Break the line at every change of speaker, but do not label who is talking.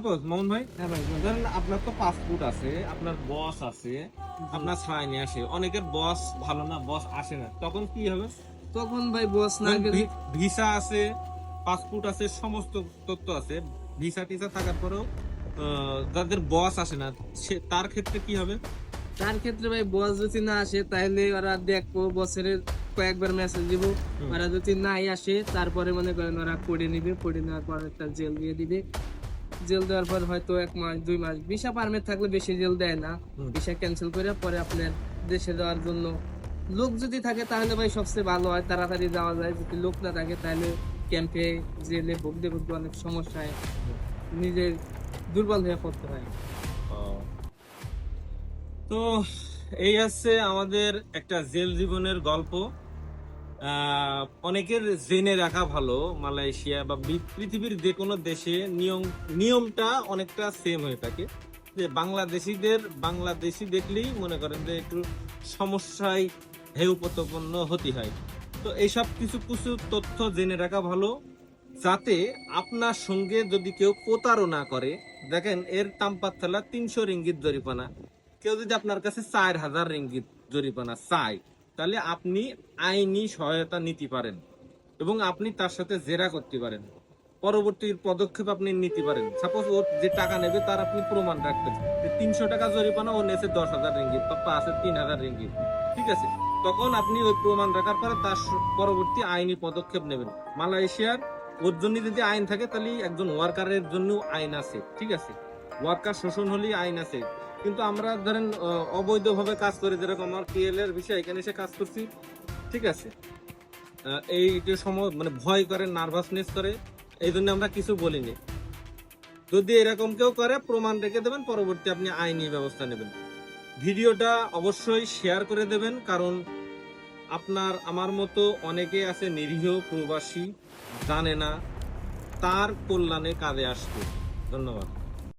মামুন ভাই,
হ্যাঁ ভাই বলেন।
ধরেন আপনার তো পাসপোর্ট আছে, আপনার বস আছে, আপনার সাইনে আসে, অনেকের বস ভালো না, বস আসে না, তখন কি হবে?
তখন ভাই বস না গেলে
ভিসা আছে, পাসপোর্ট আছে, সমস্ত তথ্য আছে, ভিসা টিসা থাকার পরেও যাদের বস আসে না, সে তার ক্ষেত্রে কি হবে?
তার ক্ষেত্রে ভাই বস যদি না আসে তাহলে ওরা দেখবো বছরের কয়েকবার মেসেজ দিব।
হুম,
ওরা যদি নাই আসে তারপরে মনে করেন ওরা পড়ে নিবে, পড়ে নেওয়ার পর একটা জেল দিয়ে দিবে। জেল দেওয়ার পর হয়তো 1 মাস 2 মাস ভিসা পারমিট থাকলে বেশি জেল দেয় না।
হুম।
ভিসা ক্যান্সেল করে পরে আপনার দেশে যাওয়ার জন্য লোক যদি থাকে তাহলে ভাই সবচেয়ে ভালো হয়, তাড়াতাড়ি যাওয়া যায়। যদি লোক না থাকে তাহলে ক্যাম্পে জেলে ভুগতে ভুগতে অনেক সমস্যায় নিজের দুর্বল হয়ে পড়তে হয়।
ও, তো এই হচ্ছে আমাদের একটা জেল জীবনের গল্প। অনেকের জেনে রাখা ভালো, মালয়েশিয়া বা পৃথিবীর যে কোনো দেশে নিয়মটা অনেকটা সেম হয়ে থাকে। যে বাংলাদেশি দেখলেই মনে করেন যে একটু সমস্যায় হেউ প্রতিপন্ন হতে হয়। তো এইসব কিছু কিছু তথ্য জেনে রাখা ভালো, যাতে আপনার সঙ্গে যদি কেউ প্রতারণা করে, দেখেন এর তামপাত্তালা 300 রিঙ্গিত জরিমানা, কেউ যদি আপনার কাছে 4000 রিঙ্গিত জরিমানা চায়, তাহলে আপনি আইনি সহায়তা নিতে পারেন এবং আপনি তার সাথে জেরা করতে পারেন। পরবর্তী পদক্ষেপ আপনি নিতে পারেন। সাপোজ ও যে টাকা নেবে তার আপনি প্রমাণ রাখবেন যে 300 টাকা জরিমানা, ও নেছে 10,000 রিঙ্গিত বা আছে 3000 রিঙ্গিত, ঠিক আছে? তখন আপনি ওই প্রমাণ রাখার পরে তার পরবর্তী আইনি পদক্ষেপ নেবেন। মালয়েশিয়ার ওর জন্য যদি আইন থাকে, তাহলে একজন ওয়ার্কারের জন্য আইন আছে, ঠিক আছে? ওয়ার্কার শোষণ হলেই আইন আছে। কিন্তু আমরা ধরেন অবৈধভাবে কাজ করে, যেরকম আমার পিএল এর বিষয়, এখানে এসে কাজ করছি, ঠিক আছে? এই যে সময় মানে ভয় করে, নার্ভাসনেস করে, এই জন্য আমরা কিছু বলিনি। যদি এরকম কেউ করে, প্রমাণ রেখে দেবেন, পরবর্তী আপনি আইনি ব্যবস্থা নেবেন। ভিডিওটা অবশ্যই শেয়ার করে দেবেন, কারণ আপনার আমার মতো অনেকে আছে নিরীহ প্রবাসী, জানে না, তার কল্যাণে কাজে আসবে। ধন্যবাদ।